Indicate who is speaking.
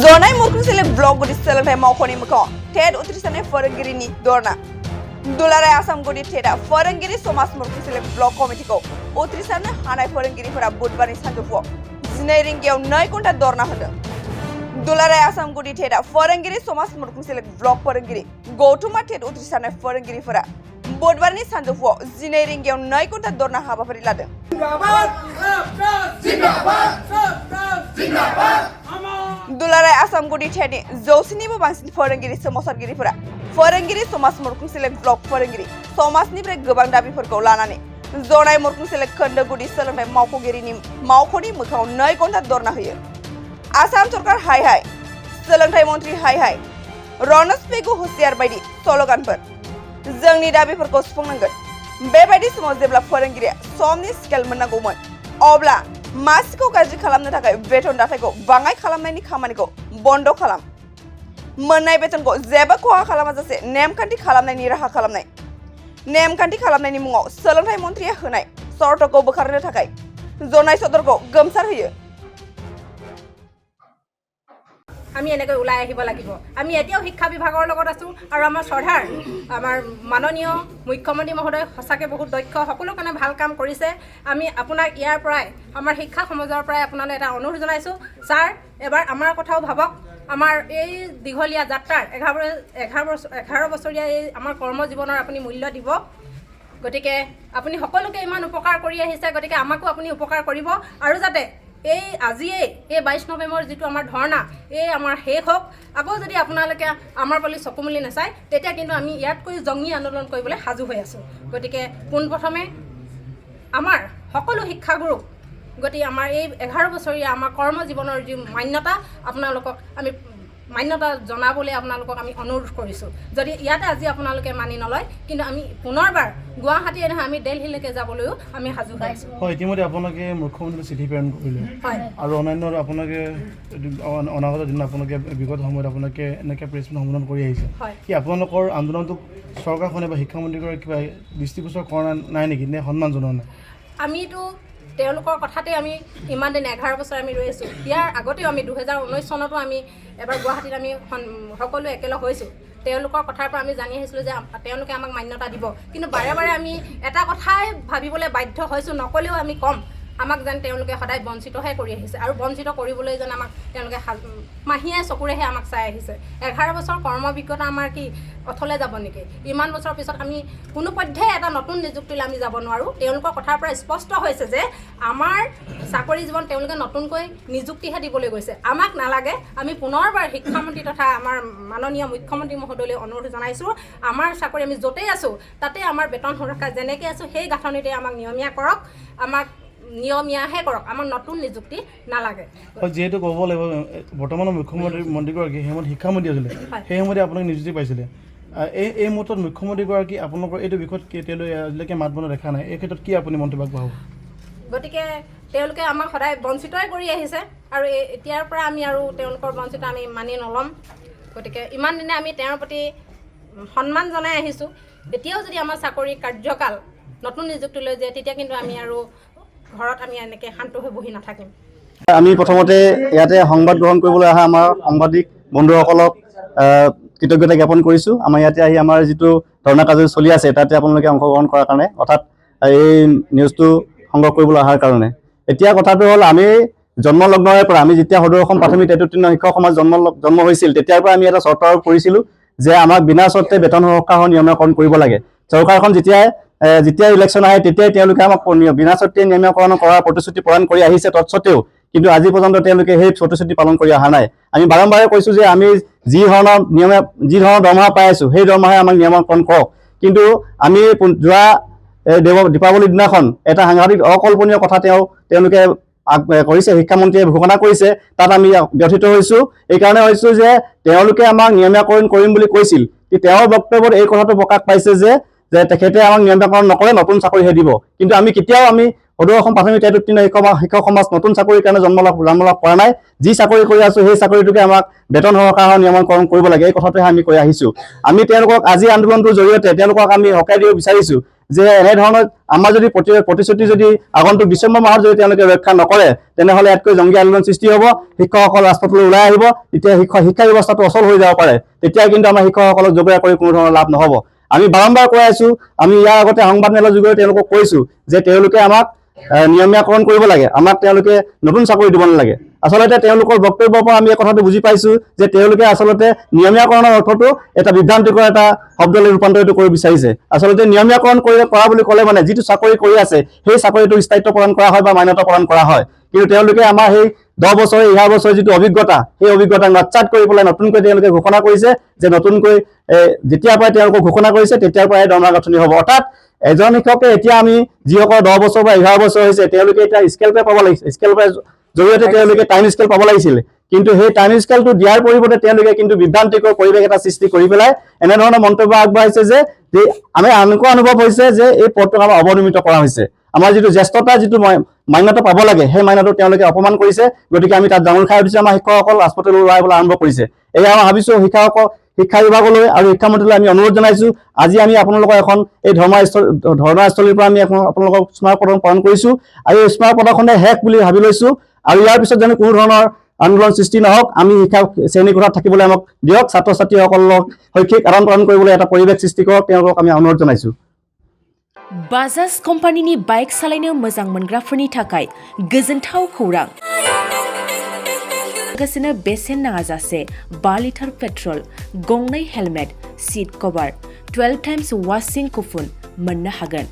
Speaker 1: Zonai Murkusile blog gudi soलोंथाइ मावख'नि मोखाङाव TET उथ्रिसारनाय फोरोंगिरिनि धरना दुलाराय आसाम गुदि टेटआ फोरोंगिरि समाज मुरखुंसिले ब्लक कमिटिखौ उथ्रिसारनो हानाय फोरोंगिरिफोरा बुधबारनि सानजौफुआव 12 रिंगायाव 2 घन्टा धरना होदों। दुलाराय आसाम गुदि टेटआ फोरोंगिरि समाज मुरखुंसिले ब्लक फोरोंगिरि गौतुमा टेट उथ्रिसारनाय फोरोंगिरिफोरा बुधबारनि सानजौफुआव 12 रिंगायाव 2 घन्टा धरना हाबाफारि लादों। दुलाराय आसाम गुदि टेटनि 100निबो बांसिन फोरोंगिरि सोमावसारगिरिफोरा फोरोंगिरि समाज मुरखुंसिले ब्लक फोरोंगिरि समाजनिफ्राय गोबां दाबिफोरखौ लानानै जनाय मुरखुंसिले खोन्दो गुदि सोलोंथाइ मावख'गिरिनि मावख'नि मोखाङाव 2 घन्टा धरना होयो। आसाम सरकार हाय हाय, सोलोंथाइ मन्त्रि हाय हाय, रनस पेगु हुसियार बायदि स्ल'गानफोर जोंनि दाबिफोरखौ सुफुंनांगोन। बेबायदि समाव जेब्ला फोरोंगिरिया समनि स्केल मोननांगौमोन अब्ला मासिखौ गाज्रि खालामनो थाखाय बेथन दाथायखौ बाङाइ खालामनायनि खामानिखौ बन्द खालाम। मोननाय बेथनखौ जेबो खहा खालामाजासे नेमखान्थि खालामनायनि राहा खालामनाय। नेमखान्थि खालामनायनि मुङाव सोलोंथाइ मन्थ्रिया होनाय सर्तखौ बोखारनो थाखाय जनाय सदरखौ गोमसार होयो।
Speaker 2: আমি এনেকৈ ওলাই আহিব লাগিব। আমি এতিয়াও শিক্ষা বিভাগৰ লগত আছো আৰু আমাৰ চৰকাৰ আমাৰ মাননীয় মুখ্যমন্ত্ৰী মহোদয় সঁচাকৈ বহুত দক্ষ, সকলো কাৰণে ভাল কাম কৰিছে। আমি আপোনাক ইয়াৰ পৰাই আমাৰ শিক্ষা সমাজৰ পৰাই আপোনালৈ এটা অনুৰোধ জনাইছোঁ, ছাৰ এবাৰ আমাৰ কথাও ভাবক। আমাৰ এই দীঘলীয়া যাত্ৰাৰ 11 বছৰীয়া এই আমাৰ কৰ্মজীৱনৰ আপুনি মূল্য দিব। গতিকে আপুনি সকলোকে ইমান উপকাৰ কৰি আহিছে, গতিকে আমাকো আপুনি উপকাৰ কৰিব আৰু যাতে এই আজিয়ে এই 22 নৱেম্বৰ যিটো আমাৰ ধৰ্ণা এই আমাৰ শেষ হওক। আকৌ যদি আপোনালোকে আমাৰ বুলি চকু মেলি নাচায় তেতিয়া কিন্তু আমি ইয়াতকৈ জঙ্গী আন্দোলন কৰিবলৈ সাজু হৈ আছোঁ। গতিকে পোনপ্ৰথমে আমাৰ সকলো শিক্ষাগুৰুক গতিকে আমাৰ এই 11 বছৰীয়া আমাৰ কৰ্মজীৱনৰ যি মান্যতা আপোনালোকক আমি মান্যতা জনাবলৈ আপোনালোকক আমি অনুৰোধ কৰিছোঁ। যদি ইয়াতে আজি আপোনালোকে মানি নলয় কিন্তু আমি পুনৰবাৰ গুৱাহাটীয়ে নহয় আমি দিল্লীলৈকে যাবলৈও আমি সাজু হৈ আছোঁ।
Speaker 3: হয়, ইতিমধ্যে আপোনালোকে মুখ্যমন্ত্ৰীলৈ চিঠি প্ৰেৰণ কৰিলে আৰু অন্যান্য আপোনালোকে অনাগত দিনত আপোনালোকে বিগত সময়ত আপোনালোকে এনেকৈ প্ৰেছ সম্বোধন কৰি আহিছে। কি আপোনালোকৰ আন্দোলনটোক চৰকাৰখনে বা শিক্ষামন্ত্ৰীগৰাকীয়ে কিবা দৃষ্টিগোচৰ কৰা নাই নেকি, নে সন্মান জনোৱা নাই?
Speaker 2: আমিতো তেওঁলোকৰ কথাতে আমি ইমান দিন 11 বছৰ আমি ৰৈ আছোঁ। ইয়াৰ আগতেও আমি 2019 চনতো আমি এবাৰ গুৱাহাটীত আমি সকলোৱে একেলগ হৈছোঁ। তেওঁলোকৰ কথাৰ পৰা আমি জানি আহিছিলোঁ যে তেওঁলোকে আমাক মান্যতা দিব, কিন্তু বাৰে বাৰে আমি এটা কথাই ভাবিবলৈ বাধ্য হৈছোঁ, নক'লেও আমি কম আমাক যেন তেওঁলোকে সদায় বঞ্চিতহে কৰি আহিছে আৰু বঞ্চিত কৰিবলৈ যেন আমাক তেওঁলোকে মাহীয়ে চকুৰেহে আমাক চাই আহিছে। 11 বছৰ কৰ্মভিজ্ঞতা আমাৰ কি অথলে যাব নেকি? ইমান বছৰৰ পিছত আমি কোনো পধ্যেই এটা নতুন নিযুক্তিলৈ আমি যাব নোৱাৰোঁ। তেওঁলোকৰ কথাৰ পৰা স্পষ্ট হৈছে যে আমাৰ চাকৰি জীৱন তেওঁলোকে নতুনকৈ নিযুক্তিহে দিবলৈ গৈছে, আমাক নালাগে। আমি পুনৰবাৰ শিক্ষামন্ত্ৰী তথা আমাৰ মাননীয় মুখ্যমন্ত্ৰী মহোদয়লৈ অনুৰোধ জনাইছোঁ, আমাৰ চাকৰি আমি য'তেই আছোঁ তাতে আমাৰ বেতন সুৰক্ষা যেনেকৈ আছোঁ সেই গাঁথনিতে আমাক নিয়মীয়া কৰক, আমাক নিয়মীয়াহে কৰক, আমাক নতুন নিযুক্তি নালাগে।
Speaker 3: যিহেতু ক'ব লাগিব বৰ্তমানৰ মন্ত্ৰীগৰাকী সেই সময়ত শিক্ষামন্ত্ৰী আছিলে, সেই সময়তে আপোনাক নিযুক্তি পাইছিলে। এই মুহূৰ্তত মুখ্যমন্ত্ৰীগৰাকী আপোনালোকৰ এইটো বিষয়ত তেওঁলোকে আজিলৈকে মাত বনা দেখা নাই, এই ক্ষেত্ৰত কি আপুনি মন্তব্য আগবঢ়াব?
Speaker 2: গতিকে তেওঁলোকে আমাক সদায় বঞ্চিতই কৰি আহিছে আৰু এতিয়াৰ পৰা আমি আৰু তেওঁলোকৰ বঞ্চিত আমি মানি নল'ম। গতিকে ইমান দিনে আমি তেওঁৰ প্ৰতি সন্মান জনাই আহিছোঁ। এতিয়াও যদি আমাৰ চাকৰি কাৰ্যকাল নতুন নিযুক্তি লৈ যায় তেতিয়া কিন্তু আমি আৰু ঘৰত আমি এনেকৈ শান্ত হৈ বহি নাথাকিম।
Speaker 4: আমি প্ৰথমতে ইয়াতে সংবাদ গ্ৰহণ কৰিবলৈ অহা আমাৰ সাংবাদিক বন্ধুসকলক কৃতজ্ঞতা জ্ঞাপন কৰিছোঁ। আমাৰ ইয়াতে আহি আমাৰ যিটো ধৰ্ণা কাৰ্যসূচী চলি আছে তাতে আপোনালোকে অংশগ্ৰহণ কৰাৰ কাৰণে, অৰ্থাৎ এই নিউজটো সংগ্ৰহ কৰিবলৈ অহাৰ কাৰণে। এতিয়া কথাটো হ'ল আমি জন্মলগ্নৰে পৰা আমি যেতিয়া সদৌ অসম প্ৰাথমিক টেট উত্তীৰ্ণ শিক্ষক সমাজ জন্ম হৈছিল তেতিয়াৰ পৰা আমি এটা চৰ্ত আৰোপ কৰিছিলোঁ যে আমাক বিনা চৰ্তে বেতন সুৰক্ষা নিয়মীয়াকৰণ কৰিব লাগে। চৰকাৰখন যেতিয়া ইলেকশ্যন আহে তেতিয়াই তেওঁলোকে আমাক বিনা চৰ্তে নিয়মীয়াকৰণ কৰাৰ প্ৰতিশ্ৰুতি প্ৰদান কৰি আহিছে। তৎসত্ত্বেও কিন্তু আজি পৰ্যন্ত তেওঁলোকে সেই প্ৰতিশ্ৰুতি পালন কৰি অহা নাই। আমি বাৰম্বাৰে কৈছোঁ যে আমি যি ধৰণৰ দৰমহা পাই আছোঁ সেই দৰমহাই আমাক নিয়মীয়াকৰণ কৰক। কিন্তু আমি যোৱা দীপাৱলীৰ দিনাখন এটা সাংঘাতিক অকল্পনীয় কথা তেওঁলোকে কৰিছে, শিক্ষামন্ত্ৰীয়ে ঘোষণা কৰিছে, তাত আমি ব্যথিত হৈছোঁ। এইকাৰণে হৈছোঁ যে তেওঁলোকে আমাক নিয়মীয়াকৰণ কৰিম বুলি কৈছিল, কিন্তু তেওঁৰ বক্তব্যত এই কথাটো প্ৰকাশ পাইছে যে তেখেতে আমাক নিয়মীয়াকৰণ নকৰে, নতুন চাকৰিহে দিব। কিন্তু আমি কেতিয়াও সদৌ অসম প্ৰাথমিক টেট উত্তীৰ্ণ শিক্ষক সমাজ নতুন চাকৰিৰ কাৰণে জন্ম লাভ কৰা নাই। যি চাকৰি কৰি আছোঁ সেই চাকৰিটোকে আমাক বেতন সুৰক্ষা নিয়মীয়াকৰণ কৰিব লাগে, এই কথাটোহে আমি কৈ আহিছোঁ। আমি তেওঁলোকক আজি আন্দোলনটোৰ জৰিয়তে তেওঁলোকক আমি সকাই দিব বিচাৰিছোঁ যে এনেধৰণৰ আমাৰ যদি প্ৰতিশ্ৰুতি যদি আগন্তুক ডিচেম্বৰ মাহত যদি তেওঁলোকে ৰক্ষা নকৰে তেনেহ'লে ইয়াতকৈ জংগী আন্দোলন সৃষ্টি হ'ব শিক্ষকসকল ৰাজপথলৈ ওলাই আহিব তেতিয়া শিক্ষা ব্যৱস্থাটো অচল হৈ যাব পাৰে তেতিয়া কিন্তু আমাৰ শিক্ষকসকলক জগৰীয়া কৰি কোনো ধৰণৰ লাভ নহ'ব আমি বাৰম্বাৰ কৈ আছো আমি ইয়াৰ আগতে সংবাদ মেলৰ যোগেৰে তেওঁলোকক কৈছো যে তেওঁলোকে আমাক নিয়মীয়াকৰণ কৰিব লাগে আমাক তেওঁলোকে নতুন চাকৰি দিব নালাগে আচলতে তেওঁলোকৰ বক্তব্যৰ পৰা আমি এই কথাটো বুজি পাইছো যে তেওঁলোকে আচলতে নিয়মীয়াকৰণৰ অৰ্থটো এটা বিভ্ৰান্তিকৰ এটা শব্দলৈ ৰূপান্তৰিত কৰিব বিচাৰিছে আচলতে নিয়মীয়াকৰণ কৰা বুলি ক'লে মানে যিটো চাকৰি কৰি আছে সেই চাকৰিটো স্থায়িত্ব প্ৰদান কৰা হয় বা মান্যতা প্ৰদান কৰা হয় কিন্তু তেওঁলোকে আমাৰ সেই 10 বছৰ 11 বছৰ যিটো অভিজ্ঞতা সেই অভিজ্ঞতাক নচ্চাত কৰি পেলাই নতুনকৈ তেওঁলোকে ঘোষণা কৰিছে যে নতুনকৈ যেতিয়াৰ পৰাই তেওঁলোকক ঘোষণা কৰিছে তেতিয়াৰ পৰাই দৰমহা গাঁথনি হ'ব অৰ্থাৎ এজন শিক্ষকে এতিয়া আমি যিসকল 10 বছৰ বা 11 বছৰ হৈছে তেওঁলোকে এতিয়া স্কেল পে পাব লাগিছে স্কেল পে জৰিয়তে তেওঁলোকে টাইম স্কেল পাব লাগিছিল কিন্তু সেই টাইম স্কেলটো দিয়াৰ পৰিৱৰ্তে তেওঁলোকে কিন্তু বিভ্ৰান্তিকৰ পৰিৱেশ এটা সৃষ্টি কৰি পেলাই এনেধৰণৰ মন্তব্য আগবঢ়াইছে যে আমি এনেকুৱা অনুভৱ হৈছে যে এই পদটোক আমাৰ অৱনমিত কৰা হৈছে আমাৰ যিটো জ্যেষ্ঠতা যিটো মান্যতা পাব লাগে সেই মান্যতাটো তেওঁলোকে অপমান কৰিছে গতিকে আমি তাত জাঙুৰ খাই উঠিছে আমাৰ শিক্ষকসকল ৰাজপথলৈ ওলাই আহিবলৈ আৰম্ভ কৰিছে এয়া মই ভাবিছোঁ শিক্ষা বিভাগলৈ আৰু শিক্ষামন্ত্ৰীলৈ আমি অনুৰোধ জনাইছোঁ আজি আমি আপোনালোকৰ এখন এই ধৰ্ণাস্থলীৰ পৰা আমি আপোনালোকক স্মাৰক পত্ৰ প্ৰদান কৰিছোঁ আৰু এই স্মাৰক পত্ৰখনে শেষ বুলি ভাবি লৈছোঁ আৰু ইয়াৰ পিছত যেন কোনো ধৰণৰ আন্দোলন সৃষ্টি নহওক আমি শিক্ষা শ্ৰেণীকোঠাত থাকিবলৈ আমাক দিয়ক ছাত্ৰ ছাত্ৰীসকলক শৈক্ষিক আদান প্ৰদান কৰিবলৈ এটা পৰিৱেশ সৃষ্টি কৰক তেওঁলোকক আমি অনুৰোধ জনাইছোঁ
Speaker 5: बाजाज कम्पानिनि बाइक सालायनो मोजां मोनग्राफोरनि थाखाय गोजोनथाव खौरां लोगोसेनो बेसेन नाङाजासे 5 लिटार पेट्रल गंनै हेलमेट सीट कभार 12 टाइम्स वाशिं कुपन मोननो हागोन